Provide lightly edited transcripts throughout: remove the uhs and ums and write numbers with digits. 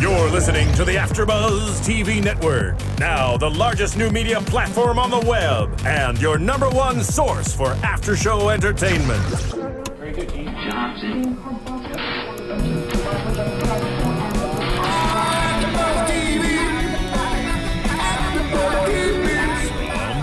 You're listening to the AfterBuzz TV network, now the largest new media platform on the web, and your #1 source for after-show entertainment. Very good, Johnson.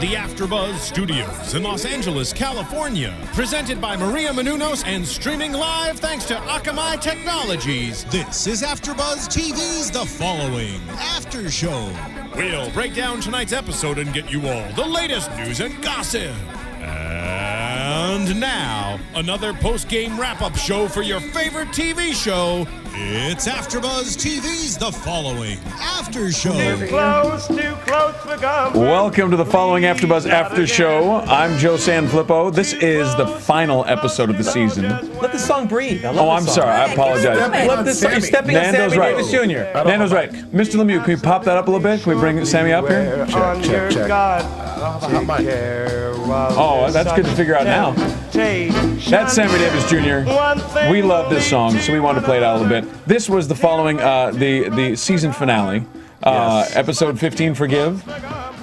The AfterBuzz Studios in Los Angeles, California. Presented by Maria Menounos and streaming live thanks to Akamai Technologies. This is AfterBuzz TV's The Following After Show. We'll break down tonight's episode and get you all the latest news and gossip. And now, another post-game wrap-up show for your favorite TV show. It's AfterBuzz TV's The Following After Show. Too close for comfort. Welcome to The Following AfterBuzz After Show. I'm Joe Sanfelippo. This is the final episode of the season. Let the song breathe. I'm sorry. I apologize. Let the song. Stepping on Nando's Sammy right. Davis Jr. Nando's right. Mr. Lemieux, can we pop that up a little bit? Can we bring Sammy up here? Check. Oh, that's good to figure out now. That's Sammy Davis Jr. We love this song, so we wanted to play it out a little bit. This was the following, the season finale. Episode 15, Forgive.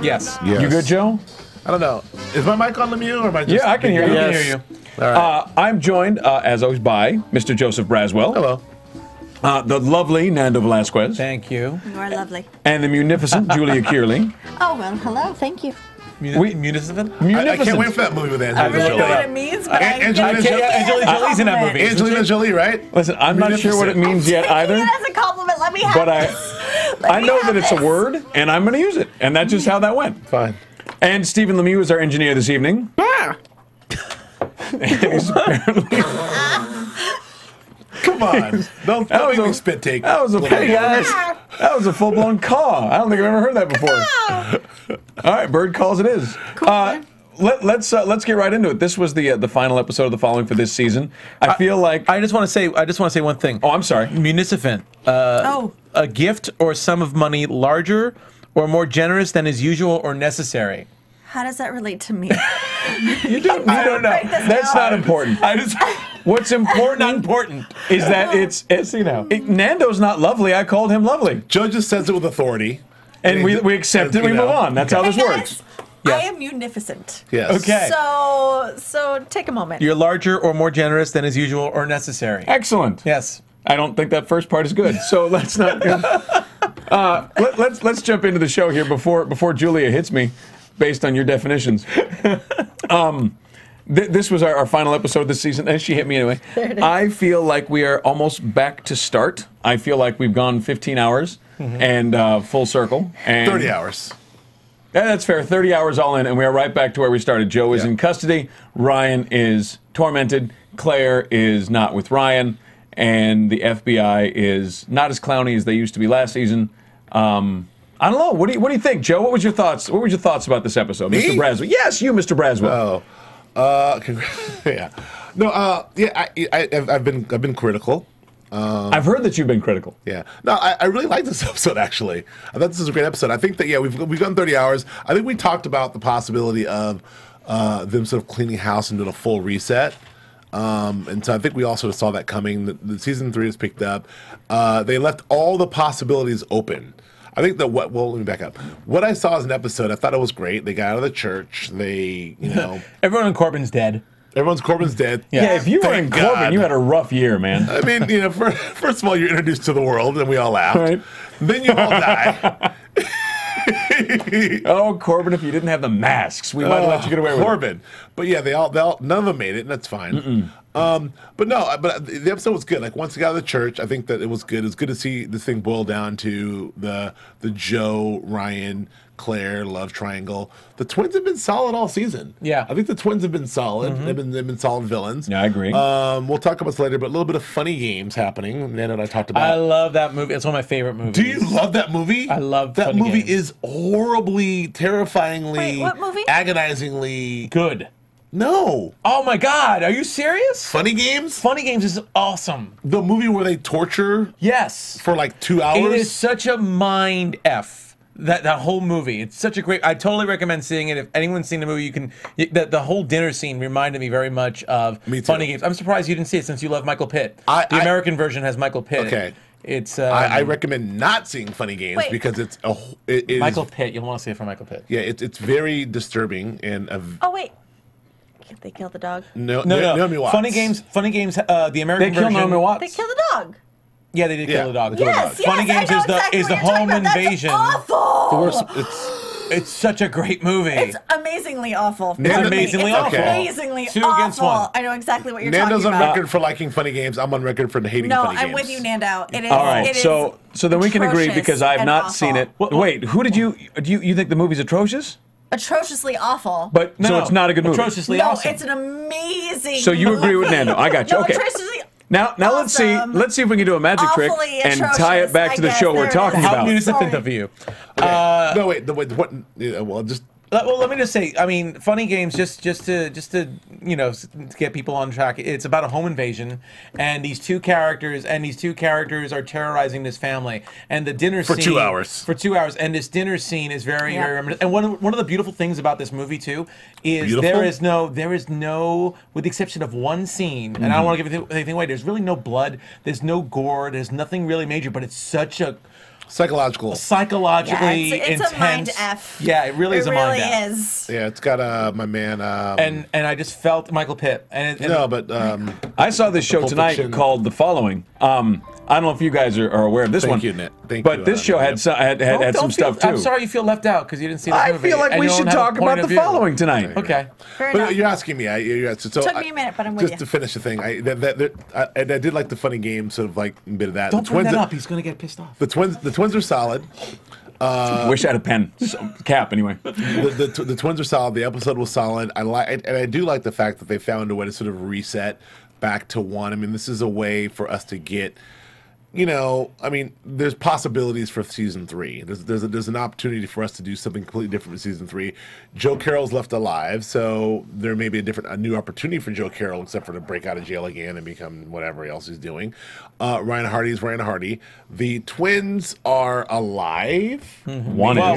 Yes. You good, Joe? I don't know. Is my mic on Lemieux or am I just... Yeah, I can hear you. Yes. I can hear you. All right. I'm joined, as always, by Mr. Joseph Braswell. Hello. The lovely Nando Velasquez. Thank you. You are lovely. And the munificent Julia Cearley. Oh, well, hello. Thank you. Munificent? I can't wait for that movie with I Angelina really Jolie. know what it means, but Angelina Jolie's in that movie. Angelina Jolie, right? Listen, I'm not sure what it means yet either, As a compliment, let me have but this. I know that it's a word, and I'm going to use it, and that's just how that went. Fine. And Stephen Lemieux is our engineer this evening. And he's apparently... Come on. Don't make me spit take. That was a that was a full-blown caw. I don't think I've ever heard that before. All right, bird calls it is. Cool. Let's get right into it. This was the final episode of The Following for this season. I feel like I just want to say one thing. Oh, I'm sorry. Munificent. A gift or sum of money larger or more generous than is usual or necessary. How does that relate to me? You don't know. That's not important. What's important? Not important. Is that it's Nando's not lovely. I called him lovely, Joe just says it with authority. and we accept it. We move on. That's how this works. I am munificent. Yes. Okay. So take a moment. You're larger or more generous than is usual or necessary. Excellent. Yes. I don't think that first part is good. So let's not. Let's jump into the show here before Julia hits me, based on your definitions. This was our final episode this season, and she hit me anyway. I feel like we are almost back to start. I feel like we've gone 15 hours and full circle. And 30 hours. Yeah, that's fair. 30 hours all in, and we are right back to where we started. Joe is in custody. Ryan is tormented. Claire is not with Ryan. And the FBI is not as clowny as they used to be last season. I don't know. What do you think, Joe? What was your thoughts? What were your thoughts about this episode, Me? Mr. Braswell? Yes, you, Mr. Braswell. Yeah. No. I've been critical. I've heard that you've been critical. Yeah. No, I really like this episode, actually. I thought this was a great episode. I think that, we've gone 30 hours. I think we talked about the possibility of them sort of cleaning house and doing a full reset. And so I think we all sort of saw that coming. The season 3 is picked up. They left all the possibilities open. I think that let me back up. What I saw as an episode, I thought it was great. They got out of the church. They, Everyone in Corbin's dead. Corbin's dead. Yeah, if you were in Thank Corbin, God. you had a rough year, man. I mean, first of all, you're introduced to the world, and we all laughed. Right. Then you all die. Oh, Corbin, if you didn't have the masks, we might have let you get away with it. Corbin. But yeah, they all none of them made it, and that's fine. But the episode was good. Like, once they got out of the church, I think that it was good. It was good to see this thing boil down to the Joe, Ryan, Claire love triangle. The twins have been solid all season. Yeah. I think the twins have been solid. They've been solid villains. Yeah, I agree. We'll talk about this later, but a little bit of funny games happening. Nando and I talked about. I love that movie. It's one of my favorite movies. Do you love that movie? I love that funny movie. games. Is horribly, terrifyingly, Wait, what movie? agonizingly Good. No. Oh my God, are you serious? Funny Games? Funny Games is awesome. The movie where they torture Yes. for like 2 hours? It is such a mind F. That whole movie, it's such a great. I totally recommend seeing it. If anyone's seen the movie, you can. The whole dinner scene reminded me very much of Me too. Funny Games. I'm surprised you didn't see it since you love Michael Pitt. The American version has Michael Pitt. Okay. It's I recommend not seeing Funny Games Wait. because it is Michael Pitt. You'll want to see it from Michael Pitt. Yeah, it's very disturbing and Oh wait, can't they kill the dog? Naomi Watts. Funny Games. The American They killed version. Naomi Watts. They kill the dog. Yeah, they did Yeah. kill the dog. Yes, Funny yes, Games I know is the exactly is the what you're talking home about. That's invasion. awful. The worst. It's such a great movie. It's amazingly awful. It's amazingly It's awful. Amazingly Two awful. against one. I know exactly what you're Nando's talking on about. record for liking Funny Games. I'm on record for hating No, Funny Games. I'm with you, Nando. It is. All right, it is so then we can agree atrocious because I've and not awful. seen it. Wait, who did you think the movie's atrocious? Atrociously awful. But so it's not a good movie. Atrociously no, awesome. it's an amazing. So you agree with movie. Nando? I got you. No, Okay. atrociously Now let's see. awesome. Let's see if we can do a magic trick Awfully and tie it atrocious, back to the I show guess. we're There it talking is. How about. munificent Sorry. of you. No, wait. What? Yeah, well, just Well, let me just say, I mean, Funny Games, just to to get people on track. It's about a home invasion, and these two characters are terrorizing this family, and the dinner For scene 2 hours. For 2 hours, and this dinner scene is very, Yeah. very reminiscent. And one of the beautiful things about this movie too is Beautiful? there is no, with the exception of one scene, and I don't want to give anything away. There's really no blood. There's no gore. There's nothing really major, but it's such a psychologically Yeah, it's intense. a mind F. Yeah, it really is a mind F. It really is. yeah. It's got my man. And I just felt Michael Pitt. And no, but I saw this show Pulp tonight Fiction. called The Following. I don't know if you guys are aware of this Thank one. you, Nick. Thank but you, this show had Don't some feel- stuff too. I'm sorry you feel left out because you didn't see the I movie. feel like and we you don't should have a talk point about of The view. Following tonight. Okay. Fair but enough. you're asking me. Took me a minute, but I'm with just you. to finish the thing. I did like the Funny Game sort of like bit of that. Don't the bring twins. that up. He's going to get pissed off. The twins are solid. Wish I had a pen. Cap anyway. The twins are solid. The episode was solid. I do like the fact that they found a way to sort of reset back to one. I mean, this is a way for us to get, I mean, there's possibilities for season 3. There's an opportunity for us to do something completely different with season 3. Joe Carroll's left alive, so there may be a new opportunity for Joe Carroll, except for to break out of jail again and become whatever else he's doing. Ryan Hardy's Ryan Hardy. The twins are alive. One Well,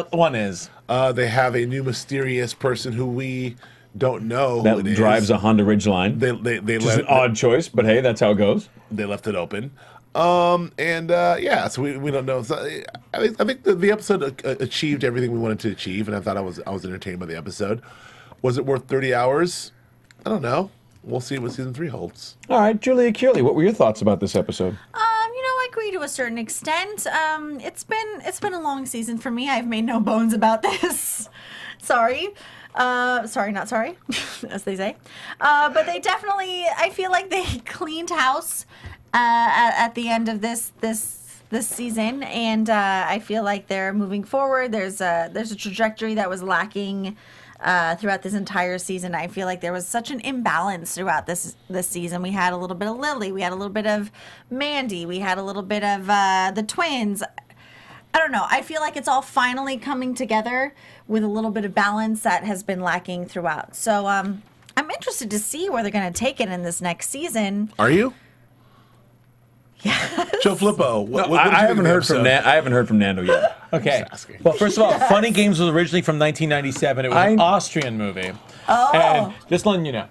is. one is. They have a new mysterious person who we don't know who That it is. drives a Honda Ridgeline. They Which is an odd choice, but hey, that's how it goes. They left it open. So we don't know. So I think the episode achieved everything we wanted to achieve, and I thought I was entertained by the episode. Was it worth 30 hours? I don't know. We'll see what season 3 holds. All right, Julia Cearley, what were your thoughts about this episode? I agree to a certain extent. It's been a long season for me. I've made no bones about this. Sorry. Sorry, not sorry, as they say. But they definitely, I feel like they cleaned house at the end of this season, and I feel like they're moving forward. There's a trajectory that was lacking throughout this entire season. I feel like there was such an imbalance throughout this season. We had a little bit of Lily, we had a little bit of Mandy, we had a little bit of the twins. I don't know. I feel like it's all finally coming together with a little bit of balance that has been lacking throughout. So I'm interested to see where they're going to take it in this next season. Are you? Yeah. Joe Filippo. What did you I think haven't of the heard from episode? I haven't heard from Nando yet. Okay. Just asking. Well, first of all, Funny Games was originally from 1997. It was an Austrian movie. Oh. And just letting you know.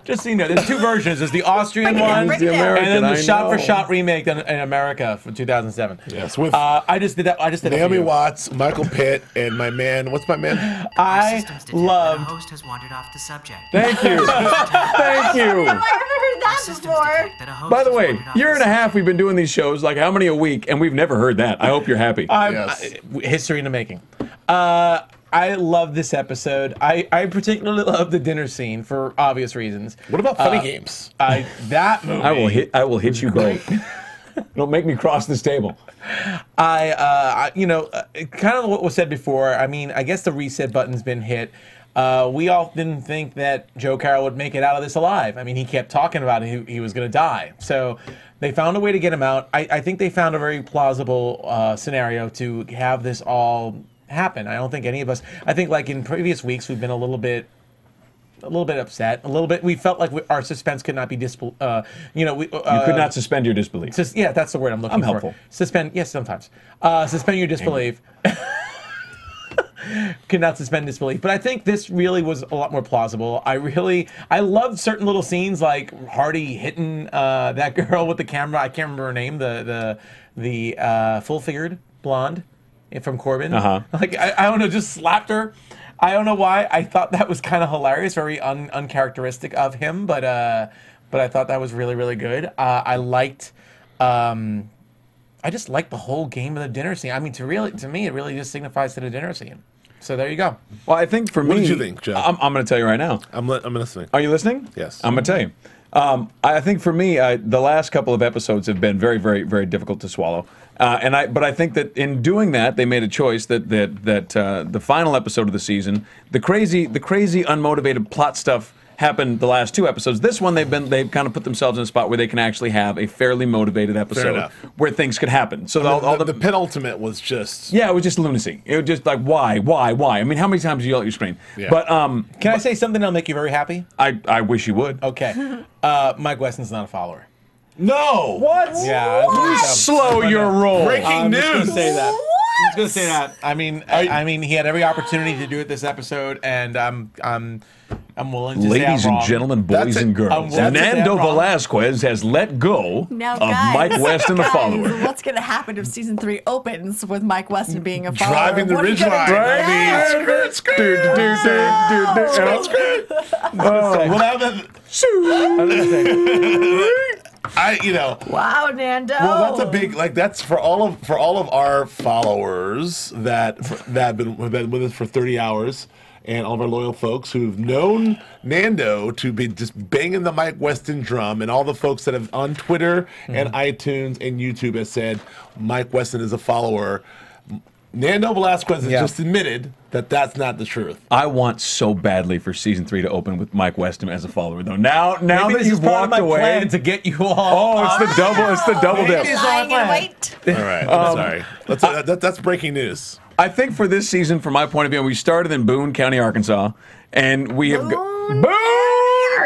Just so you know, there's two versions. There's the Austrian one, break it down. American, and then the I shot-for-shot remake in America from 2007. Yes, with I just did that. I just did Naomi a few. Watts, Michael Pitt, and my man. What's my man? I Systems detect that the loved. host has wandered off the subject. Thank you. Thank you. I haven't heard that Systems before. detect that a host By the has way, wandered off year the and a half subject. we've been doing these shows, like how many a week, and we've never heard that. I hope you're happy. Yes. History in the making. I love this episdon't I particularly love the dinner scene for obvious reasons. What about Funny Games? That movie. I will hit you both. Don't make me cross this table. kind of what was said before. I mean, I guess the reset button's been hit. We all didn't think that Joe Carroll would make it out of this alive. I mean, he kept talking about it. He was going to die. So they found a way to get him out. I think they found a very plausible scenario to have this all happen. I don't think any of us. I think like in previous weeks we've been a little bit upset. A little bit. We felt like our suspense could not be You could not suspend your disbelief. yeah, that's the word I'm looking I'm for. helpful. Suspend. Yes, sometimes. Suspend your disbelief. could not suspend disbelief. But I think this really was a lot more plausible. I loved certain little scenes like Hardy hitting that girl with the camera. I can't remember her name. The full-figured blonde from Corbin. Like I don't know, just slapped her. I don't know why. I thought that was kind of hilarious, very uncharacteristic of him. But I thought that was really, really good. I liked. I just like the whole game of the dinner scene. I mean, to me, it really just signifies to the dinner scene. So there you go. Well, I think for me, what did you think, Joe? I'm going to tell you right now. I'm listening. Are you listening? Yes. I'm going to tell you. I think for me, the last couple of episodes have been very, very, very difficult to swallow. But I think that in doing that, they made a choice that the final episode of the season, the crazy, unmotivated plot stuff happened the last 2 episodes. This one, they've kind of put themselves in a spot where they can actually have a fairly motivated episode where things could happen. So the penultimate was just it was just lunacy. It was just like why? I mean, how many times do you yell at your screen? Yeah. But can I say something that'll make you very happy? I wish you would. Okay, Mike Weston's not a follower. no. What? Yeah, Slow your roll. Breaking news. I'm just gonna say that. I'm just gonna say that. I mean, he had every opportunity to do it this episode, and I'm willing to say I'm Ladies and wrong. gentlemen, boys and girls, Nando Velasquez has let go Now, of guys, Mike Weston, the guys, follower. What's going to happen if season 3 opens with Mike Weston being a follower? Driving the What are you ridge gonna line. do? I mean, Wow, Nando. well, that's a big that's for all of our followers that have been with us for 30 hours, and all of our loyal folks who've known Nando to be just banging the Mike Weston drum, and all the folks that have on Twitter and iTunes and YouTube have said Mike Weston is a follower. Nando Velasquez has just admitted that that's not the truth. I want so badly for season 3 to open with Mike Weston as a follower, though. Now Maybe that this is you've part of walked my away, plan to get you all. oh, it's the double. It's the double Maybe dip. it's Lying in wait. All right, I'm sorry. That's breaking news. I think for this season, from my point of view, we started in Boone County, Arkansas, and we have Boone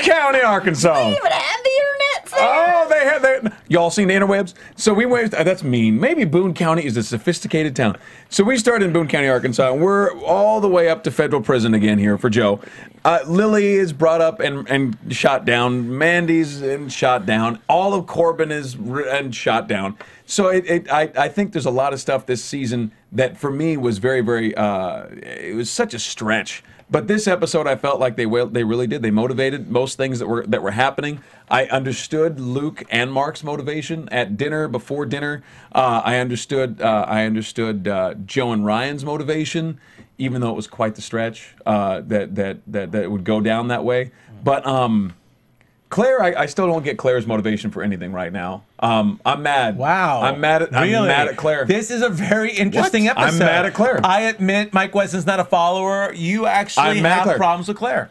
County, Arkansas. They even have the internet there. Oh, they have that. Y'all seen the interwebs? So we went. That's mean. Maybe Boone County is a sophisticated town. So we started in Boone County, Arkansas, and we're all the way up to federal prison again here for Joe. Lily is brought up and shot down. Mandy's shot down. All of Corbin is shot down. So I think there's a lot of stuff this season that for me was very, very. It was such a stretch. But this episode, I felt like they really did. They motivated most things that were happening. I understood Luke and Mark's motivation at dinner, before dinner. I understood Joe and Ryan's motivation, even though it was quite the stretch that it would go down that way. But Claire, I still don't get Claire's motivation for anything right now. I'm mad. Wow. I'm mad at Claire. This is a very interesting episode. I'm mad at Claire. I admit Mike Weston's not a follower. You actually have problems with Claire.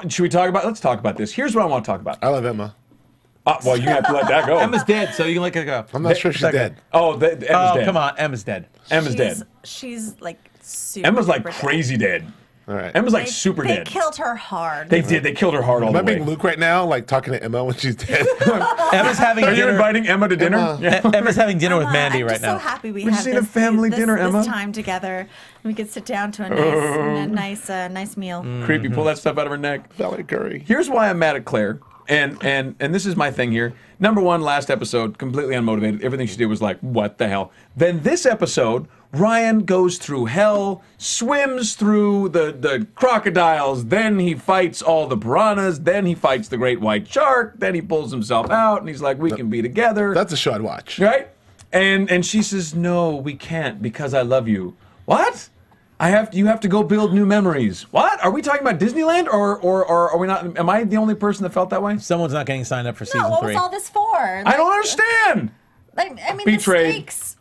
Should we talk about? Let's talk about this. Here's what I want to talk about. I love Emma. Well, you have to let that go. Emma's dead, so you can let it go. I'm not sure she's dead. Emma's dead. Come on, Emma's dead. Emma's dead. She's like super. Emma's like dead. crazy dead. All right. Emma's like super They dead. killed her hard. They did. They killed her hard all Am the I being way. Luke right now, like talking to Emma when she's dead? Emma's having Are you dinner. inviting Emma to dinner? Emma. Yeah. Emma's having dinner with Mandy I'm right just now. so happy we We have just need a this, family this, dinner, this Emma. time together. We could sit down to a nice meal. Creepy. Pull that stuff out of her neck. Valley Curry. Here's why I'm mad at Claire, and this is my thing here. Number one, last episode, completely unmotivated. Everything she did was like, what the hell? Then this episode, Ryan goes through hell, swims through the crocodiles, then he fights all the piranhas, then he fights the great white shark, then he pulls himself out, and he's like, we can be together. That's a show I'd watch. Right? And she says, no, we can't because I love you. What? You have to go build new memories. What? Are we talking about Disneyland or are we not? Am I the only person that felt that way? Someone's not getting signed up for No, season what 3. was all this for? I don't understand. I mean, Betrayed. the stakes.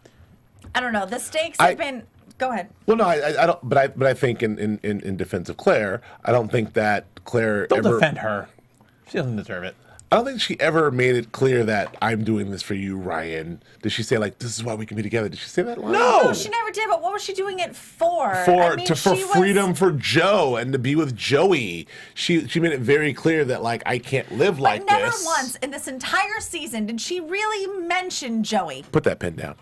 I don't know. The stakes have been. Go ahead. Well, no, I don't. But I think in defense of Claire, I don't think that Claire Don't ever. defend her. She doesn't deserve it. I don't think she ever made it clear that I'm doing this for you, Ryan. Did she say like this is why we can be together? Did she say that line? No, she never did. But what was she doing it for? For I mean, for she freedom was, for Joe and to be with Joey. She made it very clear that like I can't live like never this. once in this entire season did she really mention Joey. Put that pen down.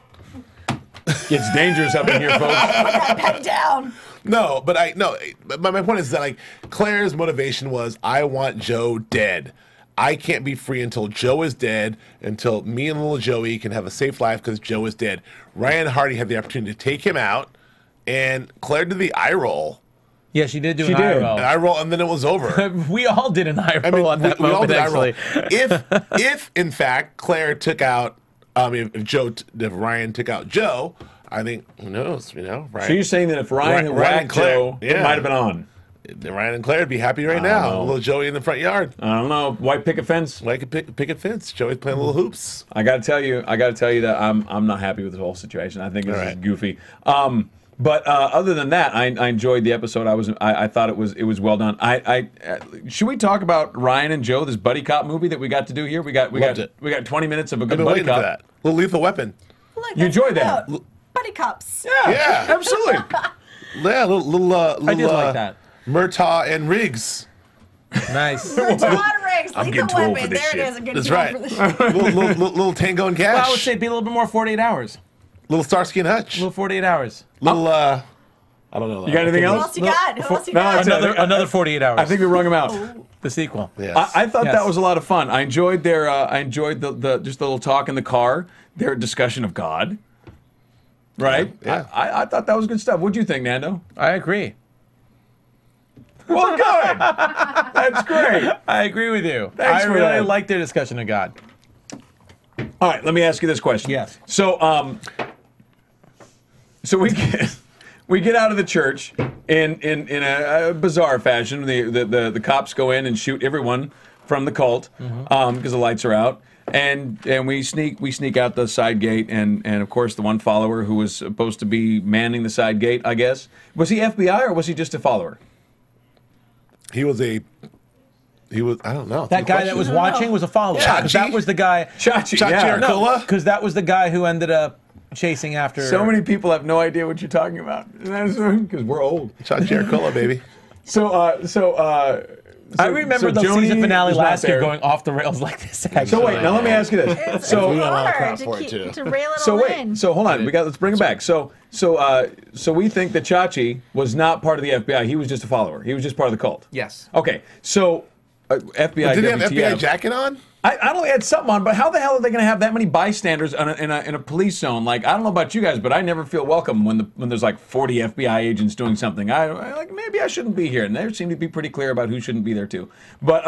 It's dangerous up in here, folks. Put that pen down. No, but my point is that like Claire's motivation was I want Joe dead. I can't be free until Joe is dead, until me and little Joey can have a safe life because Joe is dead. Ryan Hardy had the opportunity to take him out, and Claire did the eye roll. Yeah, she did do She an eye did. roll. An eye roll, and then it was over. We all did an eye roll at that we all moment, did eye roll. actually. If in fact Claire took out, if Ryan took out Joe, I think who knows, Ryan. So you're saying that if Ryan had whacked Joe, it might have been on. Ryan and Claire would be happy right now. know. Little Joey in the front yard. I don't know. White picket fence. Like a picket fence. Joey's playing little hoops. I got to tell you that I'm not happy with the whole situation. I think this is goofy. But other than that, I enjoyed the episode. I thought it was well done. Should we talk about Ryan and Joe, this buddy cop movie that we got to do here? We got 20 minutes of a I've good been buddy waiting for cop. that. Little Lethal Weapon. Look, You that's enjoyed about that? buddy cops. Yeah. Absolutely. Yeah, little I did like that. Murtaugh and Riggs. Nice. I'm getting too old for this There shit. it is. I'm getting That's too old right. for this shit. little Tango and Cash. Well, I would say be a little bit more 48 hours. Little Starsky and Hutch. Little 48 hours. Little I don't know. You got anything Who else? else you got? Who else you No, got? that's it. Another 48 hours. I think we wrung him out. the sequel. Yes. I thought Yes. that was a lot of fun. I enjoyed their. I enjoyed the just the little talk in the car. Their discussion of God. Right. Yeah. I thought that was good stuff. What'd you think, Nando? I agree. Well, good. That's great. I agree with you. Thanks I for really that. like their discussion of God. All right, let me ask you this question. Yes. So, so we get out of the church in a bizarre fashion. The cops go in and shoot everyone from the cult because the lights are out, and we sneak out the side gate, and of course the one follower who was supposed to be manning the side gate, I guess, was he FBI or was he just a follower? He was. I don't know. That guy that was watching was a follower. Chachi? 'Cause that was the guy. Chachi, Chachi yeah. Arcola? Because that was the guy who ended up chasing after. So many people have no idea what you're talking about because we're old. Chachi Arcola, baby. I remember the Joni season finale was not last year there. going off the rails like this. Actually. So wait, now let me ask you this. It's So hard for it, too. to rail it So all wait, in. so hold on. Let's bring it back. So we think that Chachi was not part of the FBI. He was just a follower. He was just part of the cult. Yes. Okay. So FBI. Did he have WTF. FBI jacket on? I don't know. He had something on, but how the hell are they going to have that many bystanders in a police zone? Like, I don't know about you guys, but I never feel welcome when there's like 40 FBI agents doing something. I like maybe I shouldn't be here, and they seem to be pretty clear about who shouldn't be there too. But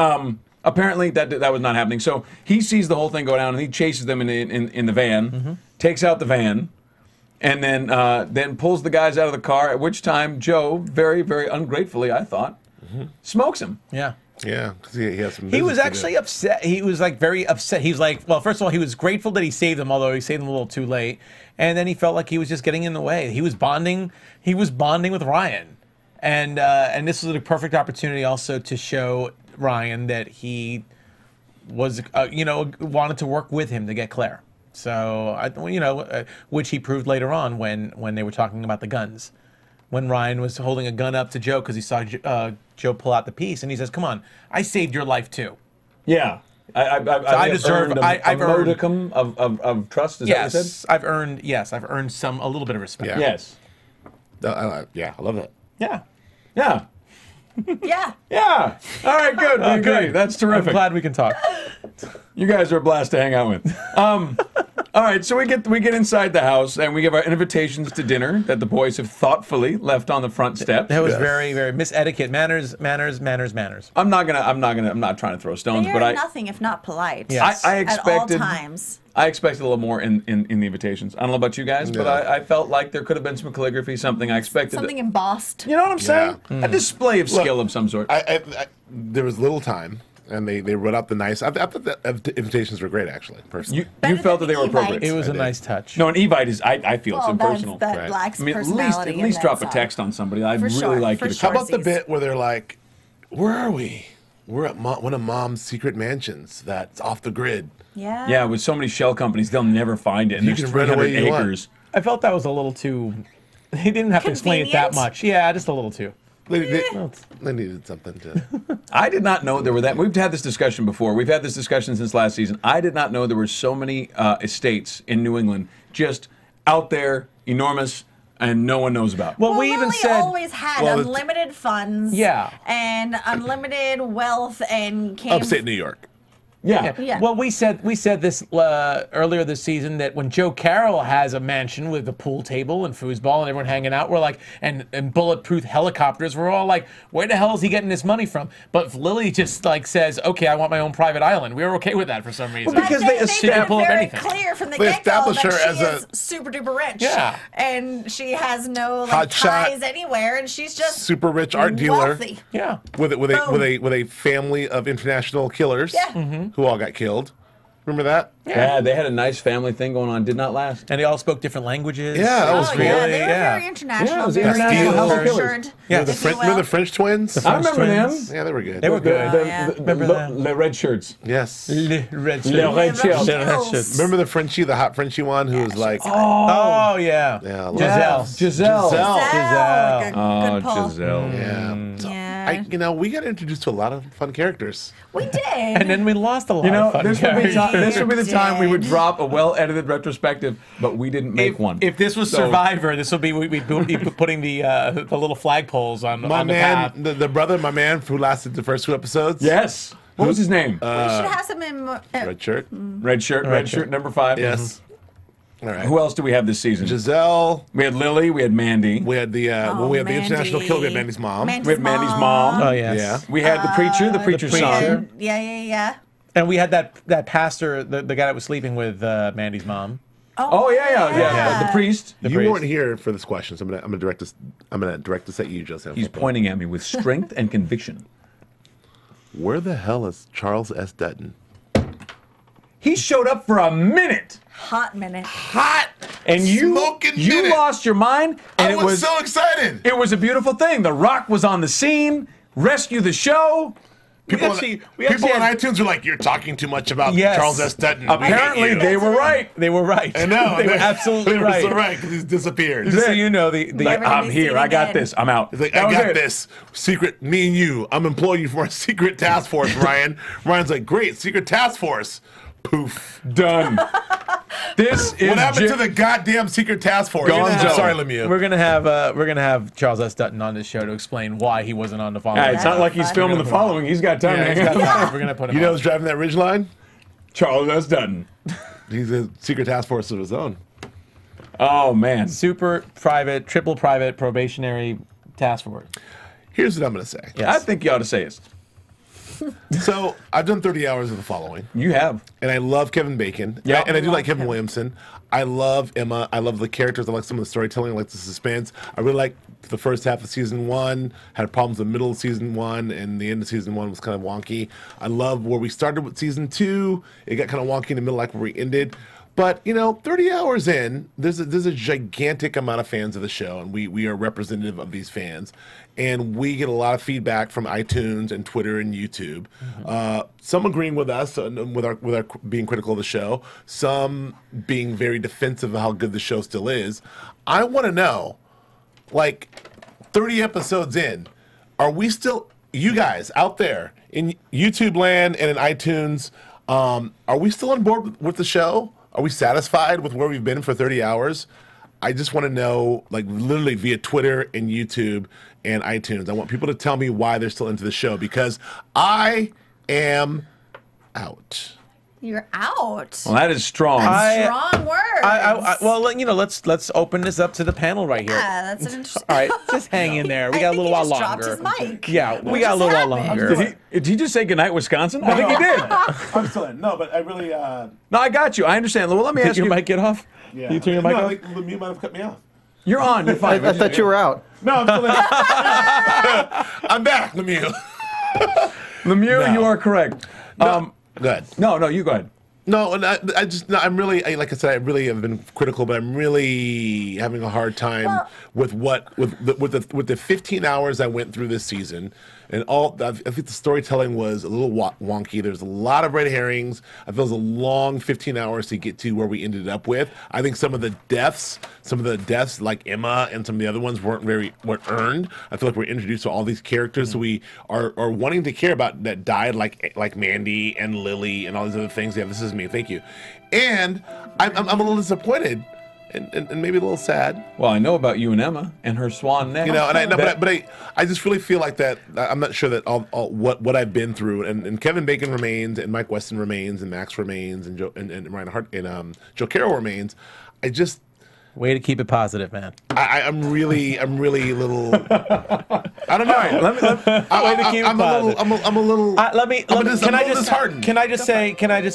apparently that was not happening. So he sees the whole thing go down, and he chases them in the van, takes out the van, and then pulls the guys out of the car. At which time Joe, very very ungratefully, I thought, smokes him. Yeah. Yeah, because he has some. He was business to actually do. upset. He was like very upset. He was like, well, first of all, he was grateful that he saved them, although he saved them a little too late. And then he felt like he was just getting in the way. He was bonding. He was bonding with Ryan, and this was a perfect opportunity also to show Ryan that he was, wanted to work with him to get Claire. So which he proved later on when they were talking about the guns. When Ryan was holding a gun up to Joe because he saw Joe pull out the piece, and he says, "Come on, I saved your life too." Yeah. I deserve- earned a I've earned- modicum of trust. Is that what you said? I've earned a little bit of respect. Yeah. Yes. Yeah, I love that. Yeah. Yeah. Yeah. Yeah. All right. Good. Okay. Good. That's terrific. I'm glad we can talk. You guys are a blast to hang out with. All right, so we get inside the house and we give our invitations to dinner that the boys have thoughtfully left on the front steps. That was Yes. very, very miss etiquette. Manners. I'm not trying to throw stones, They but are nothing if not polite. Yes. I At all expected times. I expected a little more in the invitations. I don't know about you guys, but I felt like there could have been some calligraphy, something I expected. Something embossed. You know what I'm saying? Yeah. A display of skill of some sort. There was little time, and they wrote up the nice. I thought the invitations were great, actually. Personally, You Better felt that than they were Evite. appropriate. It was a did. nice touch. No, an Evite is. I feel it's Well, impersonal. that Right. lacks I mean, at personality. least and drop a that's all. text on somebody. I'd For really sure, like for you to. sure. how about the Jeez. bit where they're like, "Where are we? We're at one of Mom's secret mansions that's off the grid." Yeah. Yeah, with so many shell companies, they'll never find it. And You there's can rent away 300 you want. acres. I felt that was a little too. He didn't have to explain it that Convenient? much. Yeah, just a little too. They needed something to. I did not know there were that. We've had this discussion before. We've had this discussion since last season. I did not know there were so many estates in New England just out there, enormous, and no one knows about. Well, we even Lily said always had Well, unlimited funds. Yeah. And unlimited wealth and came. Upstate New York. Yeah. Yeah. Well, we said this earlier this season that when Joe Carroll has a mansion with a pool table and foosball and everyone hanging out, we're like, and bulletproof helicopters, we're all like, where the hell is he getting this money from? But if Lily just like says, okay, I want my own private island, we're okay with that for some reason. But because they they made it pull up very anything. clear from the They get-go established that her she as is super duper rich. Yeah. And she has no like, Hot shot, ties anywhere, and she's just super rich art dealer. wealthy. Yeah. With a family of international killers Yeah. who all got killed. Remember that? Yeah, they had a nice family thing going on. Did not last. And they all spoke different languages. Yeah, that was Oh cool. yeah, they were yeah. very international. Yeah, it was very international house of cultured, killers. Yeah. if The you French, will. remember the French twins? I remember them. twins. Yeah, they were good. They were good. yeah. Remember that? The red shirts. Yes. Le Red Le Shirt. Red Shirt. Chills. Remember the Frenchie, the hot Frenchie one who was like, Oh, yeah. Yeah, I love Giselle. Giselle. Giselle. Good, Oh, good pull. Giselle. yeah. So, Yeah. we got introduced to a lot of fun characters. We did. And then we lost a lot You know, of fun this would be characters. this would be the time we would Did. drop a well-edited retrospective, but we didn't make one. If this was So- Survivor, this would be we'd be putting the little flagpoles on My on the path. man, the brother of my man who lasted the first 2 episodes. Yes. What was his name? we should have some in. Red shirt. Red shirt, number 5. Yes. All right. Who else do we have this season? Giselle. We had Lily. We had Mandy. We had the when we had the international killer. We had Mandy's mom. We had Mandy's mom. Oh yes. Yeah. We had the preacher's preacher. son. Yeah. And we had that pastor, the guy that was sleeping with Mandy's mom. Oh yeah. The priest. You priest. weren't here for this question, so I'm gonna direct this. I'm gonna direct this at you, Joe Sanfelippo. He's pointing at me with strength and conviction. Where the hell is Charles S. Dutton? He showed up for a minute, Hot minute. Hot. and you Smoking minute. lost your mind, and I was so excited. it was a beautiful thing. The Rock was on the scene, rescue the show. People on had- iTunes are like, "You're talking too much about Yes. Charles S. Dutton." We hate Apparently, you." they were right. They were right. I know. they were absolutely They were right. so right because he's disappeared. Just so you know, the Like, Never I'm to be here. seen I got again. this. I'm out. He's like, That I was got it. this secret. Me and you. I'm employing you for a secret task force, Ryan. Ryan's like, great, secret task force. Poof. Done. This is What happened to the goddamn secret task force? Gonzo. I'm sorry, Lemieux. we're gonna have Charles S. Dutton on this show to explain why he wasn't on the following. Hey, it's not like he's Fun. filming the following. He's got time. Yeah, to he's hang got out. time. We're gonna put him. You know on. who's driving that ridge line? Charles S. Dutton. He's a secret task force of his own. Oh man. super private, triple private probationary task force. Here's what I'm going to say. Yes. I think you ought to say it. So I've done 30 hours of the following, You have. and I love Kevin Bacon. Yeah. And I do Love like Kevin him. Williamson. I love Emma. I love the characters. I like some of the storytelling. I like the suspense. I really like the first half of season 1. Had problems in the middle of season 1, and the end of season 1 was kind of wonky. I love where we started with season 2. It got kind of wonky in the middle, like where we ended. But 30 hours in, there's a gigantic amount of fans of the show, and we are representative of these fans, and we get a lot of feedback from iTunes and Twitter and YouTube. Some agreeing with us and with our being critical of the show, some being very defensive of how good the show still is. I want to know, 30 episodes in, are we still, you guys out there in YouTube land and in iTunes, are we still on board with the show? Are we satisfied with where we've been for 30 hours? I just want to know, literally via Twitter and YouTube and iTunes. I want people to tell me why they're still into the show, because I am out. You're out. Well, that is strong. Strong words. Well, let's open this up to the panel right here. Yeah, that's an interesting. All right, just hang in there. We I got a think little he while just longer. dropped his mic. Yeah, we What got a little just while happened? longer. Did he just say goodnight, Wisconsin? I think he did. I'm still in. No, but I really. No, I got you. I understand. Well, let me Did ask your you. mic get off? Yeah. You turn your mic no, off? I think Lemieux might have cut me off. You're on. You're fine. I thought you were out. No, I'm still in. I'm back, Lemieux. Lemieux, No. you are correct. Good. No, you go ahead. No, and I'm really, like I said, I really have been critical, but I'm really having a hard time with the 15 hours I went through this season, and I think the storytelling was a little wonky. There's a lot of red herrings. I feel it was a long 15 hours to get to where we ended up with. I think some of the deaths like Emma and some of the other ones weren't earned. I feel like we're introduced to all these characters who we are wanting to care about that died, like Mandy and Lily and all these other things. Yeah, this is me. Thank you. And I'm a little disappointed and maybe a little sad. Well, I know about you and Emma and her swan neck. You know, and I just really feel like that. I'm not sure that all what I've been through, and Kevin Bacon remains, and Mike Weston remains, and Max remains, and Ryan Hart and Joe Carroll remains. I just way to keep it positive, man. I'm really a little. I don't know. Right, let me way to keep it positive. I'm a little. Disheartened. Can I just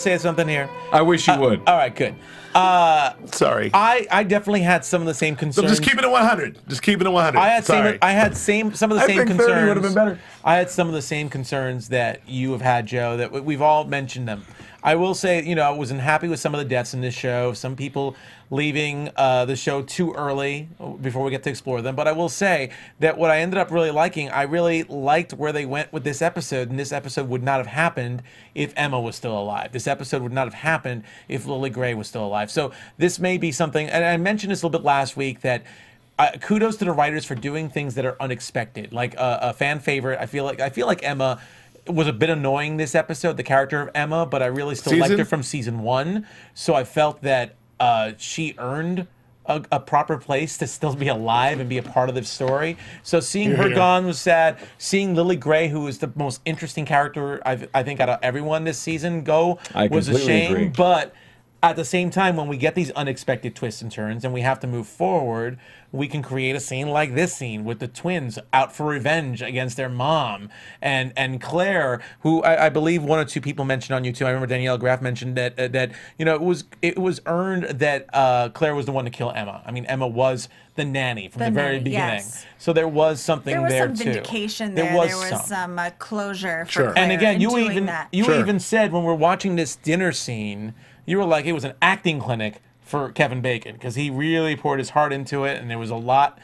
say something here? I wish you would. All right, good. Sorry. I definitely had some of the same concerns. So just keep it at 100. Just keep it at 100. I had some of the same concerns. 30 would have been better. I had some of the same concerns that you have had, Joe. That we've all mentioned them. I will say, you know, I wasn't happy with some of the deaths in this show. Some people leaving the show too early before we get to explore them. But I will say that what I ended up really liking, I really liked where they went with this episode. And this episode would not have happened if Emma was still alive. This episode would not have happened if Lily Gray was still alive. So this may be something, and I mentioned this a little bit last week, that kudos to the writers for doing things that are unexpected. Like a fan favorite, I feel like Emma was a bit annoying this episode, the character of Emma, but I really still liked her from season 1. So I felt that she earned a proper place to still be alive and be a part of the story. So seeing her gone was sad. Seeing Lily Gray, who is the most interesting character I think out of everyone this season, go was a shame. Agree. But at the same time, when we get these unexpected twists and turns and we have to move forward, we can create a scene like this scene with the twins out for revenge against their mom, and Claire, who I believe one or two people mentioned on YouTube. I remember Danielle Graff mentioned that you know it was earned that Claire was the one to kill Emma. I mean, Emma was the nanny from the very beginning, yes. So there was something there there was too. Some vindication there. There was some closure for Claire. And again, you even even said when we're watching this dinner scene, you were like, it was an acting clinic for Kevin Bacon, because he really poured his heart into it, and there was a lot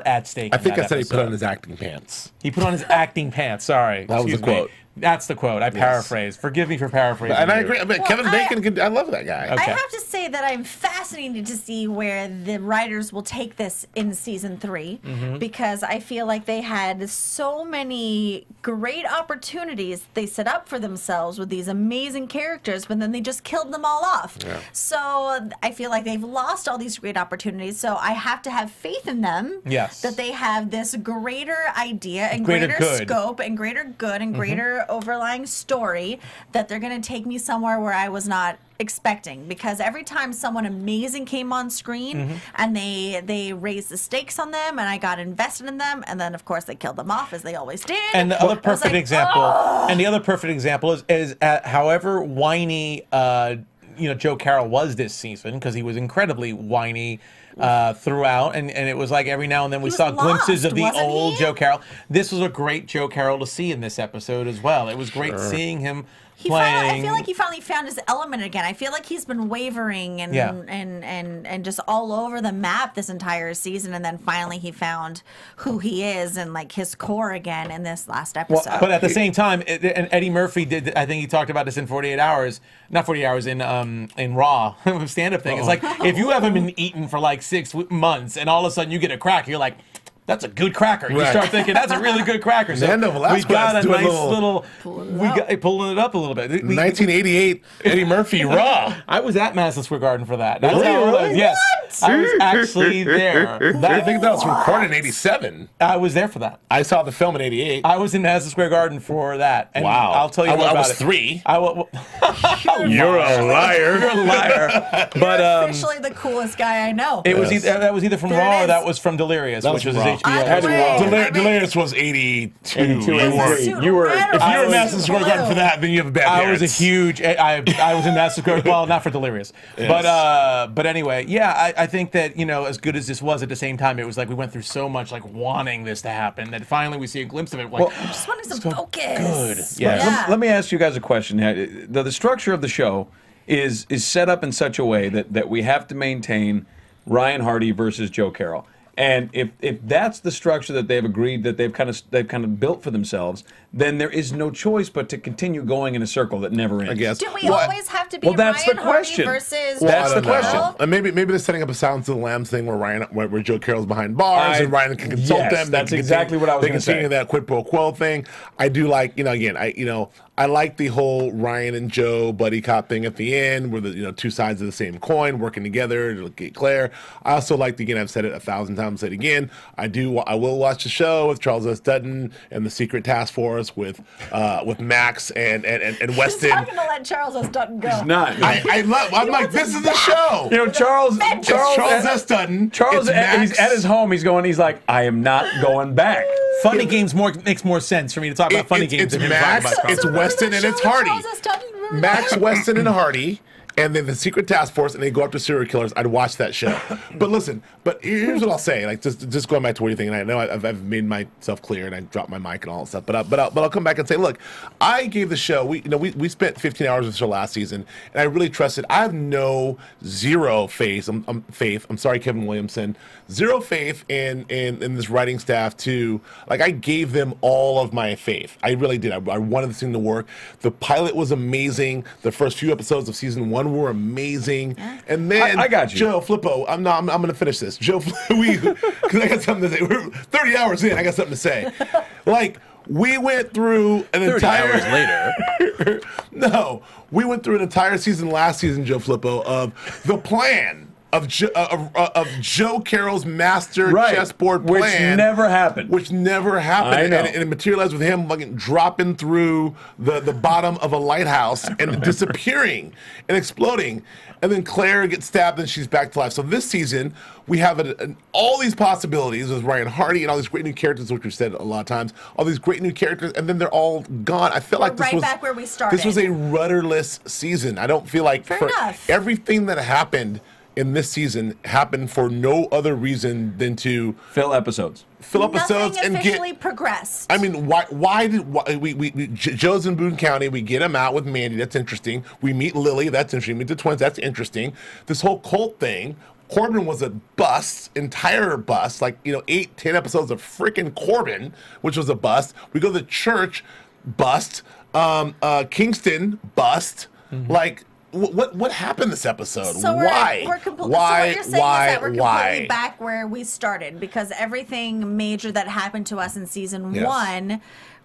at stake. I think I said he put on his acting pants. He put on his acting pants. Sorry, that was the quote. That's the quote. I paraphrased. Forgive me for paraphrasing. And I agree. I mean, Kevin Bacon, I love that guy. Okay. I have to say that I'm fascinated to see where the writers will take this in season 3, because I feel like they had so many great opportunities they set up for themselves with these amazing characters, but then they just killed them all off. Yeah. So I feel like they've lost all these great opportunities. So I have to have faith in them. Yes. That they have this greater idea and greater scope and greater good and greater overlying story, that they're going to take me somewhere where I was not expecting. Because every time someone amazing came on screen and they raised the stakes on them and I got invested in them, and then of course they killed them off as they always did. And the other perfect example, is however whiny Joe Carroll was this season, because he was incredibly whiny throughout, and it was like every now and then we saw glimpses of the old Joe Carroll. This was a great Joe Carroll to see in this episode as well. It was great seeing him playing. I feel like he finally found his element again. I feel like he's been wavering and just all over the map this entire season, and then finally he found who he is and like his core again in this last episode. Well, but at the same time, and Eddie Murphy did. I think he talked about this in 48 Hours, not 48 Hours in Raw stand-up thing. It's like if you haven't been eating for like 6 months and all of a sudden you get a crack, you're like, that's a good cracker. You start thinking that's a really good cracker. So Nando Velasquez we got a nice little pulling it up a little bit. 1988 Eddie Murphy Raw. I was at Madison Square Garden for that. That's how it was. Yes, I was actually there. I think that was recorded in '87. I was there for that. I saw the film in '88. I was in Madison Square Garden for that. And wow. I'll tell you more about it. I was 3. You're a liar. You're a liar. But officially the coolest guy I know. It was that was either from Raw or that was from Delirious, which was his HBO. Delirious was 82. You were if you were in Madison Square Garden for that, then you have a bad parents. I was a huge. I was in Madison Square. Well, not for Delirious, but anyway, yeah. I think that as good as this was, at the same time, it was like we went through so much like wanting this to happen that finally we see a glimpse of it. Like, I just wanted some focus. Good. Yeah. Let me ask you guys a question. The structure of the show is set up in such a way that we have to maintain Ryan Hardy versus Joe Carroll. And if that's the structure that they've agreed that they've kind of built for themselves, then there is no choice but to continue going in a circle that never ends. I guess. Do we always have to be Well, that's Ryan the Hardy question. versus That's the Joe question. Carroll? Maybe they're setting up a Silence of the Lambs thing where Joe Carroll's behind bars and Ryan can consult yes, them. that's exactly what I was going gonna to say. continue that quid pro quo thing. I do like, I like the whole Ryan and Joe buddy cop thing at the end, where the two sides of the same coin working together to get Claire. I also like, again, I've said it 1,000 times, said it again. I will watch the show with Charles S. Dutton and the Secret Task Force with Max and Weston. He's not going to let Charles S. Dutton go. It's not. I'm like, this is the show. Charles S. Dutton. Charles, it's Max. he's at his home. He's like, I am not going back. Funny games makes more sense for me to talk about funny games. It's than him Max, talking about it's Charles. Weston, and it's Hardy. Charles S. Dutton really Max, like. Weston, and Hardy, and then the Secret Task Force, and they go after serial killers. I'd watch that show. But listen, here's what I'll say. Like just going back to what you're thinking. I know I've made myself clear, and I dropped my mic and all that stuff. But I'll come back and say, look, I gave the show. We spent 15 hours with the show last season, and I really trusted. I have zero faith. I'm sorry, Kevin Williamson. Zero faith in this writing staff to, like, I gave them all of my faith. I really did. I wanted this thing to work. The pilot was amazing. The first few episodes of season 1 were amazing. Yeah. And then I got you. Joe Flippo, I'm going to finish this. Joe, because I got something to say. We're 30 hours in. I got something to say. Like, we went through an 30 entire hours later. No, we went through an entire season last season, Joe Flippo, of the plan. Of Joe Carroll's master chessboard plan, which never happened. I know. And it materialized with him fucking dropping through the bottom of a lighthouse and disappearing and exploding. And then Claire gets stabbed and she's back to life. So this season, we have all these possibilities with Ryan Hardy and all these great new characters, which we've said a lot of times, all these great new characters, and then they're all gone. I feel like this was back where we started. This was a rudderless season. I don't feel like Fair enough. Everything that happened in this season happened for no other reason than to fill episodes. Nothing And officially progressed. I mean, why did we Joe's in Boone County? We get him out with Mandy. That's interesting. We meet Lily. That's interesting. We meet the twins. That's interesting. This whole cult thing. Corbin was a bust, entire bust. Like 8-10 episodes of freaking Corbin, which was a bust. We go to the church, bust. Kingston, bust. Mm-hmm. Like. What happened this episode? So why? So what you're saying is that we're completely back where we started because everything major that happened to us in season 1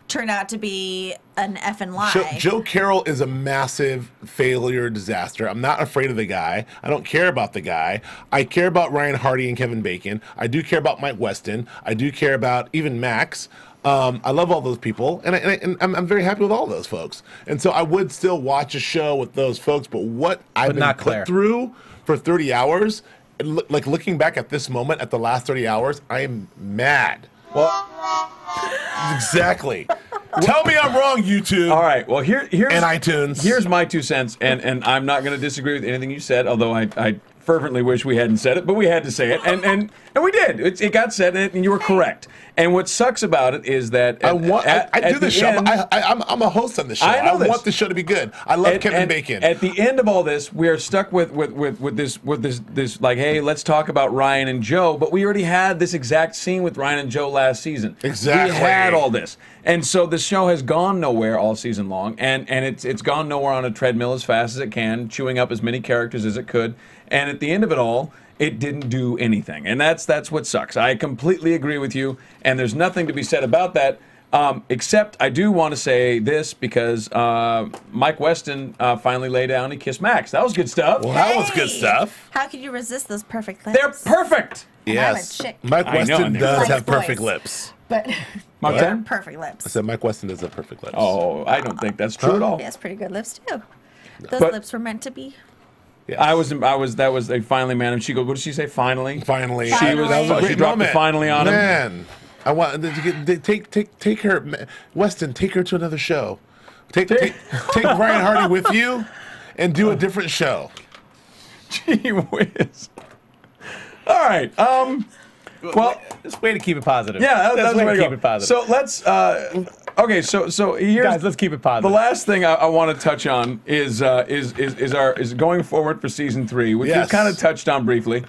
turned out to be an effing lie. Joe Carroll is a massive failure, disaster. I'm not afraid of the guy. I don't care about the guy. I care about Ryan Hardy and Kevin Bacon. I do care about Mike Weston. I do care about even Max. I love all those people, and I'm very happy with all those folks. And so I would still watch a show with those folks, but what I've been put through for 30 hours, like looking back at this moment, at the last 30 hours, I am mad. Well, exactly. Tell me I'm wrong, YouTube. All right. Well, here's and iTunes. Here's my 2 cents, and I'm not going to disagree with anything you said, although I fervently wish we hadn't said it, but we had to say it, and we did. It got said, and you were correct. And what sucks about it is that I do the show. I'm a host on the show. I want the show to be good. I love Kevin Bacon. At the end of all this, we are stuck with this like, hey, let's talk about Ryan and Joe. But we already had this exact scene with Ryan and Joe last season. Exactly. We had all this, and so the show has gone nowhere all season long, and it's gone nowhere on a treadmill as fast as it can, chewing up as many characters as it could. And at the end of it all, it didn't do anything. And that's what sucks. I completely agree with you, and there's nothing to be said about that, except I do want to say this because Mike Weston finally lay down and kissed Max. That was good stuff. Well, that was good stuff. How could you resist those perfect lips? They're perfect. Yes. Mike Weston does have perfect lips. But Martin? perfect lips. I said Mike Weston does have perfect lips. Oh, I don't think that's true at all. He has pretty good lips, too. Those lips were meant to be. Yes. They finally managed. She goes, what did she say? Finally? Finally. She dropped the finally on him. Man, I want take her, Weston. Take her to another show. Take Ryan Hardy with you, and do a different show. Gee whiz. All right. Well, it's a way to keep it positive. Yeah, that's the way to keep it positive. So let's. Okay, so here's, guys, let's keep it positive. The last thing I want to touch on is going forward for season 3, which we've kind of touched on briefly.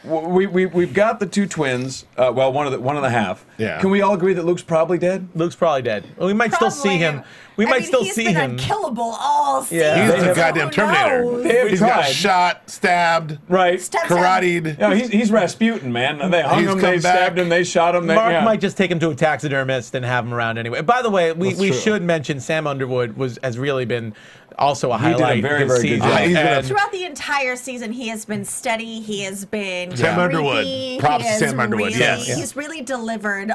we've got the two twins. Well, one and a half. Yeah. Can we all agree that Luke's probably dead? Luke's probably dead. Well, we might still see him. We might still see him. He's been unkillable all season. Yeah. He's the so goddamn who Terminator. knows? He's got shot, stabbed, Right. karate'd. Yeah, he's Rasputin, man. They hung He's him, come they stabbed back. him, they shot him. Mark might just take him to a taxidermist and have him around anyway. By the way, we true. should mention Sam Underwood has really been also a He did a highlight very, this very good season. job. He's been a- And- Throughout the entire season, he has been steady. He has been Sam Underwood. creepy. Props He to has Sam Underwood, really- yes. He's really delivered.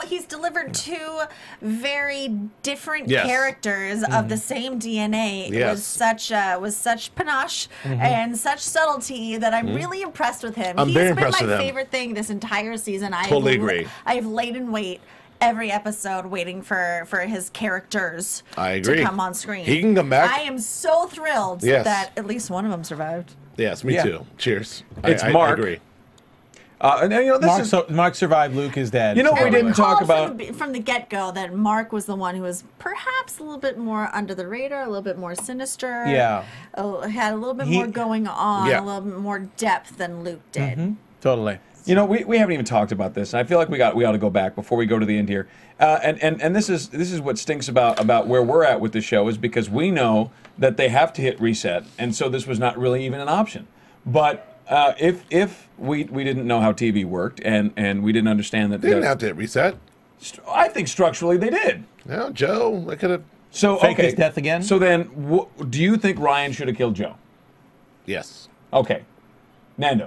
He's delivered two very different Yes. characters of the same DNA. It Yes. was such panache and such subtlety that I'm really impressed with him. I'm He's very been impressed my with him. favorite thing this entire season. Totally agree. I've laid in wait every episode waiting for his characters I agree. to come on screen. He can come back. I am so thrilled Yes. that at least one of them survived. Yes, me Yeah. too. Cheers. It's I Mark. agree. And you know, this Mark survived. Luke is dead. You know, we And didn't talk called about. from the get-go that Mark was the one who was perhaps a little bit more under the radar, a little bit more sinister. Yeah. Had a little bit more going on, Yeah. a little bit more depth than Luke did. Totally. You know, we haven't even talked about this, and I feel like we ought to go back before we go to the end here. And this is what stinks about where we're at with the show, is because we know that they have to hit reset, and so this was not really even an option. But if we didn't know how TV worked, and we didn't understand that, They didn't have to hit reset. I think structurally they did. No, Joe, I could have. So Fake okay, his death again? So then, do you think Ryan should have killed Joe? Yes. Okay, Nando.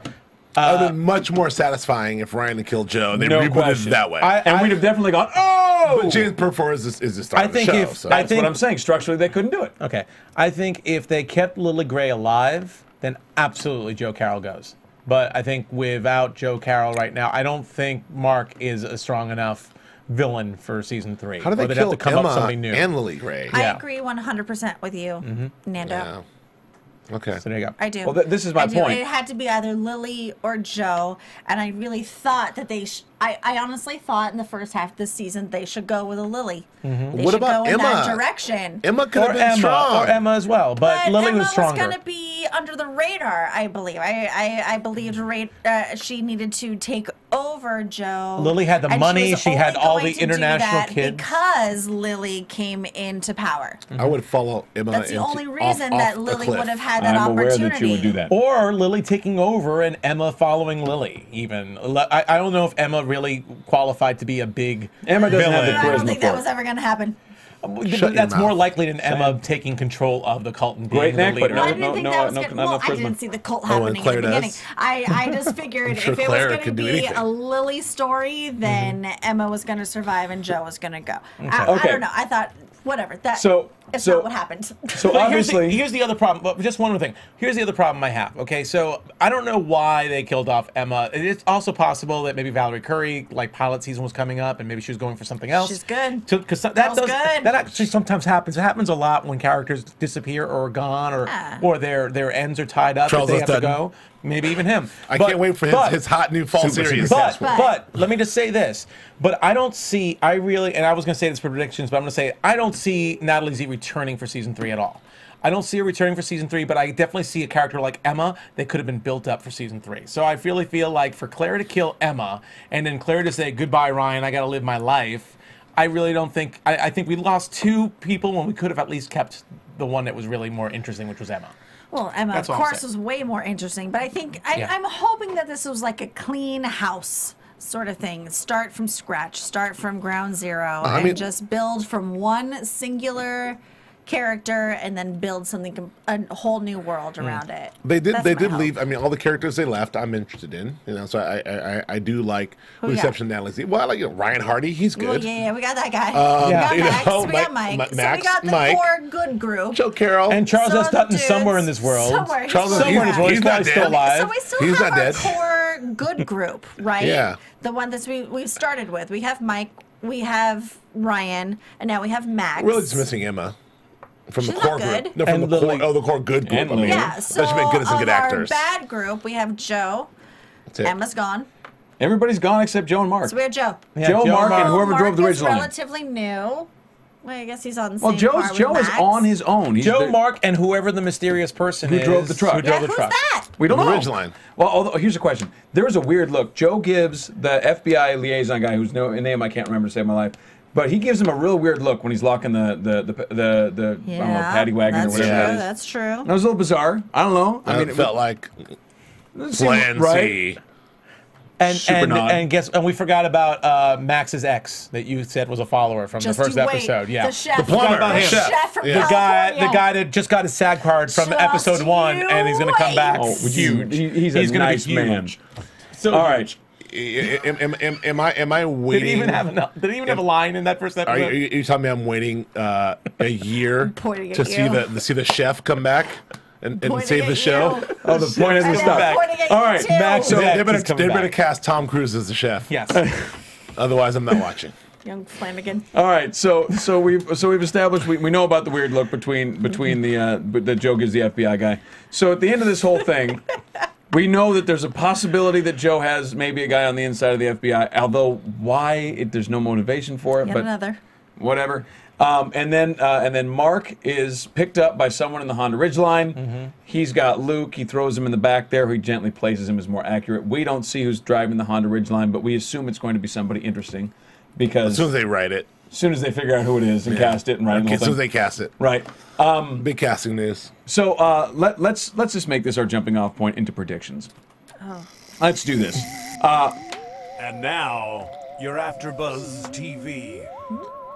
It would have been much more satisfying if Ryan had killed Joe and they No rebooted question. it that way. And we'd have definitely gone, oh! But James Purfoy is the star I of the think show. if- So. I That's think- what I'm saying. Structurally, they couldn't do it. Okay. I think if they kept Lily Gray alive, then absolutely Joe Carroll goes. But I think without Joe Carroll right now, I don't think Mark is a strong enough villain for season 3. How do they Or they'd kill have to come up with Emma somebody new. and Lily Gray? I Yeah. agree 100% with you, Nando. Yeah. Okay. So there you go. I do. Well, this is my I do. point. It had to be either Lily or Joe, and I really thought that they. I honestly thought in the first half of the season they should go with a Lily. They What should about go in that Emma? direction. Emma could Or have been Emma, strong. or Emma as well. But Lily Emma was stronger. going to be under the radar, I believe. I believed she needed to take over Joe. Lily had the and money, was she had only all going the to do international that kids. because Lily came into power. I would follow Emma. That's the into- only reason off that a Lily cliff. would have had that I'm aware opportunity. that you would do that. Or Lily taking over and Emma following Lily, even. I don't know if Emma really qualified to be a big Emma doesn't have the villain. I don't charisma think for that it. was ever going to happen. Shut That's your more mouth. likely than Emma taking control of the cult and being Great the neck, but leader. no- I didn't think that was no- gonna, no well, I charisma. didn't see the cult and happening Claire at the beginning. does. I just figured sure if it Claire was going to could do be anything. a Lily story, then Emma was going to survive and Joe was going to go. I Okay. don't know. I thought, whatever. It's So- not what happened. So But obviously, here's the other problem. But just one other thing. Here's the other problem I have. Okay, so I don't know why they killed off Emma. It's also possible that maybe Valerie Curry, like pilot season, was coming up, and maybe she was going for something else. She's good. Because that Girl's does good. that actually sometimes happens. It happens a lot when characters disappear or are gone, or their ends are tied up. Charles If they have to Dutton. go. Maybe even him. I can't wait for his hot new fall Super, series. super But, But- but let me just say this. But I don't see, I really, and I was going to say this for predictions, but I'm going to say it, I don't see Natalie Z returning for season 3 at all. I don't see her returning for season 3, but I definitely see a character like Emma that could have been built up for season 3. So I really feel like for Claire to kill Emma and then Claire to say, goodbye, Ryan, I got to live my life, I really don't think, I think we lost 2 people when we could have at least kept the one that was really more interesting, which was Emma. Well, Emma, That's of all I'm course, saying. was way more interesting. But I think Yeah. I'm hoping that this was like a clean house sort of thing. Start from scratch, start from ground zero, and mean- just build from one singular character and then build something, a whole new world around it. They did. That's They my did hope. leave. I mean, all the characters they left, I'm interested in. You know, so I do like, with the yeah? exception of Natalie Z. Well, I like Ryan Hardy. He's Well, good. yeah, we got that guy. Yeah. We got you Max. know, We got Mike. Mike- So Max, we got the Mike. core good group. Joe Carroll. And Charles So S. the Dutton dudes- somewhere in this world. Somewhere, Charles- he's Somewhere in this world. He's He's not probably still dead. alive. So we still He's have not our dead. core good group, right? Yeah. The one that we've started with. We have Mike, we have Ryan, and now we have Max. Really just missing Emma from She's the not core good. group. No, from And the core. Lily. Oh, the core good group. And I mean, Lily. Yeah, so but she made good as some of good our actors. bad group, we have Joe. That's it. Emma's gone. everybody's gone except Joe and Mark. So we have Joe. Yeah, Joe, Mark, and whoever Mark drove the is ridge line. relatively new. Well, I guess he's on the Well, same par with Joe is Max. on his own. He's Joe, the- Mark, and whoever the mysterious person Who is drove the truck. Who Yeah, drove the who's truck. that? We don't know. Ridgeline. Well, although here's a question. There was a weird look. Joe gives the FBI liaison guy, whose name I can't remember to save my life, but he gives him a real weird look when he's locking the I don't know, paddy wagon or whatever that is. That's true. That was a little bizarre. I don't know. I mean, it felt like Plan right? C. And we forgot about Max's ex that you said was a follower from Just the first you wait. episode. Yeah, The chef. The plumber. The The chef from the California. guy that just got his SAG card from Just episode 1, you and he's gonna come back wait. huge. He's a gonna nice be huge. man. So All right. Am I waiting? Did he even have a line in that first episode? Are you telling me I'm waiting a year Pointing at to see you. the chef come back and Pointing save at the show? you. Oh, the point hasn't And stopped. I'm pointing at All you, right, too. Max So Zach they better is coming back. cast Tom Cruise as the chef. Yes. Otherwise, I'm not watching. Young Flanagan. All right, so we've established we know about the weird look between the that Joe gives the FBI guy. So at the end of this whole thing, we know that there's a possibility that Joe has maybe a guy on the inside of the FBI. Although there's no motivation for it, Yet but another. whatever. And then Mark is picked up by someone in the Honda Ridgeline. He's got Luke. He throws him in the back there. He gently places him as more accurate. We don't see who's driving the Honda Ridgeline, but we assume it's going to be somebody interesting because As soon as they write it. as soon as they figure out who it is and cast it and write Okay, the as soon whole as thing. they cast it. Right. Big casting news. So let's just make this our jumping off point into predictions. Oh. Let's do this. And now, your AfterBuzz TV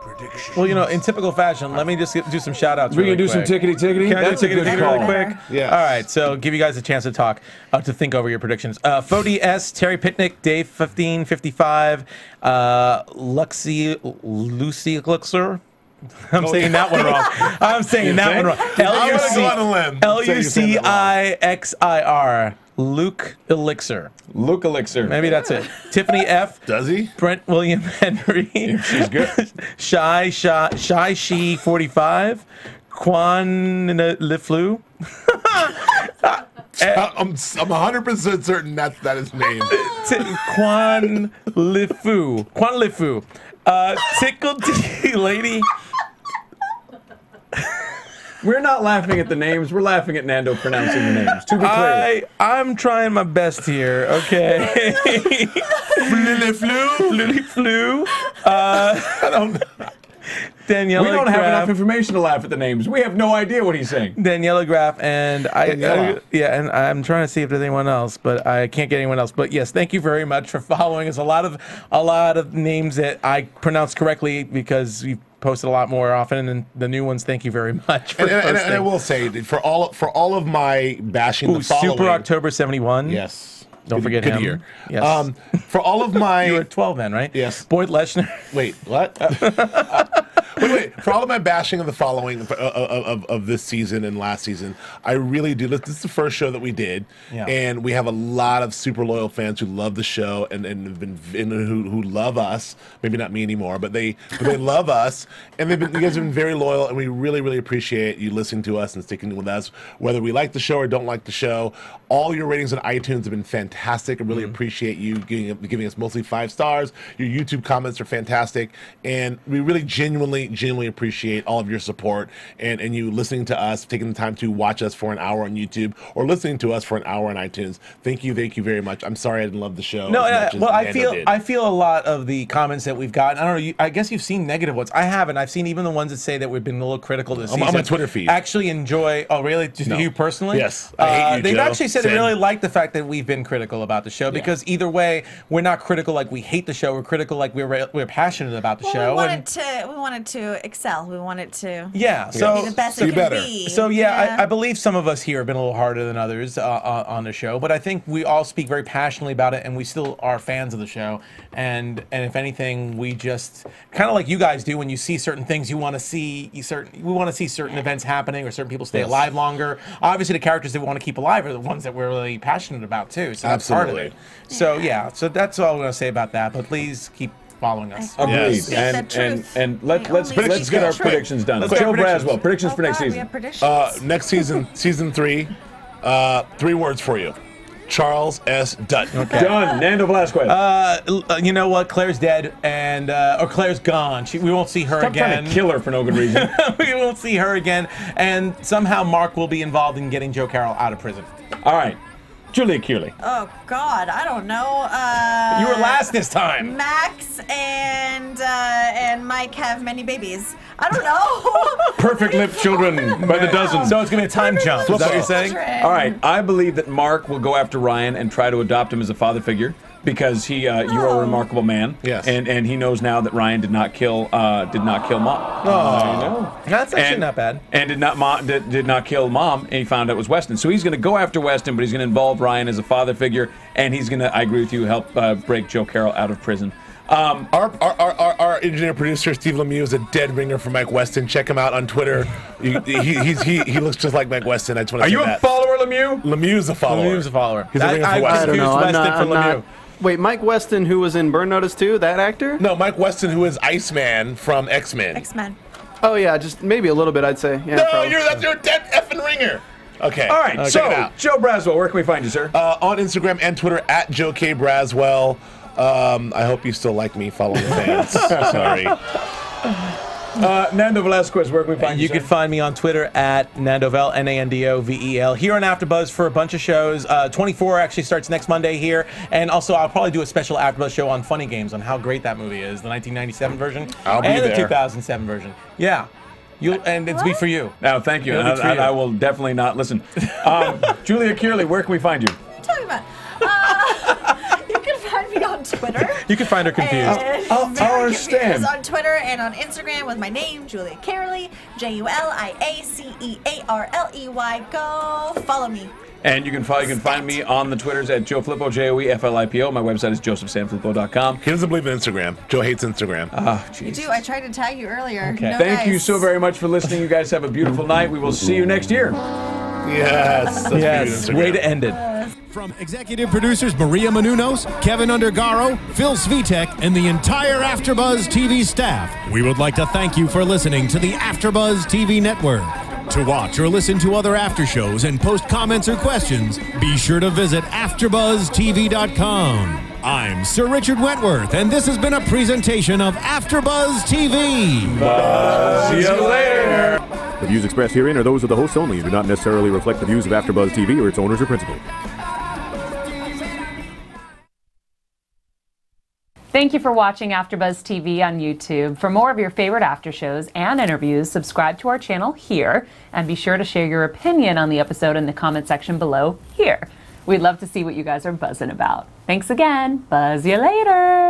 predictions. Well, in typical fashion, let me just do some shout-outs We're really gonna do some quick. tickety-tickety? Can I do That's a good tickety-tickety call. really quick? Yes. All right, so give you guys a chance to talk, to think over your predictions. Fody S, Terry Pitnick, Dave 1555, Lucy Luxor. I'm saying that one wrong. I'm saying that one wrong. I'm gonna go on a limb. Lucixir. Luke Elixir. Luke Elixir. Maybe that's it. Tiffany F. Does he? Brent William Henry. She's good. Shy She 45. Quan LeFleu. I'm 100% certain that is name. Quan LeFou. Tickle T Lady. We're not laughing at the names. We're laughing at Nando pronouncing the names. To be clear. I'm trying my best here, okay? Flu. I don't know. Daniela We don't have Graff, enough information to laugh at the names. We have no idea what he's saying. Daniela Graff, and Daniela. and I'm trying to see if there's anyone else, but I can't get anyone else. But yes, thank you very much for following us. A lot of names that I pronounced correctly because we posted a lot more often, and the new ones. Thank you very much for And I posting. will say, for all of my bashing the following. Super October 71. Yes. Don't forget good him. Year. Yes. For all of my. You were 12 then, right? Yes. Boyd Leshner. Wait, what? wait. For all of my bashing of the following of this season and last season, I really do. This is the first show that we did, and we have a lot of super loyal fans who love the show and have been who love us. Maybe not me anymore, but they love us, and you guys have been very loyal, and we really appreciate you listening to us and sticking with us, whether we like the show or don't like the show. All your ratings on iTunes have been fantastic. I really appreciate you giving us mostly 5 stars. Your YouTube comments are fantastic, and we really genuinely appreciate all of your support and you listening to us, taking the time to watch us for an hour on YouTube or listening to us for an hour on iTunes. Thank you very much. I'm sorry I didn't love the show. No, as much as well, Nando did. I feel a lot of the comments that we've gotten. I don't know. I guess you've seen negative ones. I haven't. I've seen even the ones that say that we've been a little critical this season. On my Twitter feed. Actually enjoy. Oh, really? Just you personally? Yes. I hate you, they've Joe. actually said they really like the fact that we've been critical about the show because either way, we're not critical like we hate the show. We're critical like we're passionate about the show. We wanted to excel. We wanted to be the best it can be. So I believe some of us here have been a little harder than others on the show, but I think we all speak very passionately about it, and we still are fans of the show. And if anything, we just kind of like you guys do when you see certain things you want to see. We want to see certain events happening or certain people stay alive longer. Obviously, the characters that we want to keep alive are the ones that we're really passionate about too. So that's part of it. So so that's all I'm going to say about that. But please keep following us. Agreed. Yes. And let's get our predictions done. Let's get Joe our predictions. Braswell, predictions for next We season. have predictions. Next season, season 3, 3 words for you. Charles S. Dutton. Done. Nando Velasquez. You know what? Claire's dead, and or Claire's gone. We won't see her Stop again. trying to kill her for no good reason. We won't see her again, and somehow Mark will be involved in getting Joe Carroll out of prison. All right. Julia Cearley. Oh God, I don't know. You were last this time. Max and Mike have many babies. I don't know. Perfect lip children by the dozen. So it's gonna be a time jump. Is that what you're saying? All right, I believe that Mark will go after Ryan and try to adopt him as a father figure because you are a remarkable man. Yes. And he knows now that Ryan did not kill Mom. I know. That's actually not bad. And did not kill Mom, and he found out it was Weston. So he's going to go after Weston, but he's going to involve Ryan as a father figure, and he's going to, I agree with you, help break Joe Carroll out of prison. Our engineer producer Steve Lemieux is a dead ringer for Mike Weston. Check him out on Twitter. He looks just like Mike Weston. I just want to say that. Are you a follower, Lemieux? Lemieux's a follower. Lemieux's a follower. He's a ringer for Weston. I don't know. Weston I'm for not. Lemieux. Wait, Mike Weston, who was in Burn Notice 2, that actor? No, Mike Weston, who is Iceman from X-Men. X-Men. Oh yeah, just maybe a little bit, I'd say. Yeah, No, probably. you're a dead effing ringer. Okay. All right, check it so out. Joe Braswell, where can we find you, sir? On Instagram and Twitter at Joe K. Braswell. I hope you still like me following the fans. Sorry. Nando Velasquez, where can we find you, You can find me on Twitter at Nandovel, Nandovel, here on AfterBuzz for a bunch of shows. 24 actually starts next Monday here, and also I'll probably do a special AfterBuzz show on Funny Games on how great that movie is, the 1997 version I'll be and there. the 2007 version. Yeah, and it's be for you. No, thank you. It'll be for you. I will definitely not listen. Julia Cearley, where can we find you? What are you talking about? You can find me on Twitter. You can find her confused. I'll Very understand. confused on Twitter and on Instagram with my name, Julia Cearley, JuliaCearley. Go follow me. And you can find me on the Twitters at Joe Flippo, JoeFlippo. My website is josephsanfelippo.com. He doesn't believe in Instagram. Joe hates Instagram. Oh, You jeez. do. I tried to tag you earlier. Okay. No Thank you dice. so very much for listening. You guys have a beautiful night. We will see you next year. Yes. That's Yes, way to end it. From executive producers Maria Menounos, Kevin Undergaro, Phil Svitek, and the entire AfterBuzz TV staff, we would like to thank you for listening to the AfterBuzz TV network. To watch or listen to other after shows and post comments or questions, be sure to visit AfterBuzzTV.com. I'm Sir Richard Wentworth, and this has been a presentation of AfterBuzz TV. See you later. The views expressed herein are those of the hosts only and do not necessarily reflect the views of AfterBuzz TV or its owners or principals. Thank you for watching AfterBuzz TV on YouTube. For more of your favorite after shows and interviews, subscribe to our channel here, and be sure to share your opinion on the episode in the comment section below here. We'd love to see what you guys are buzzing about. Thanks again. Buzz you later.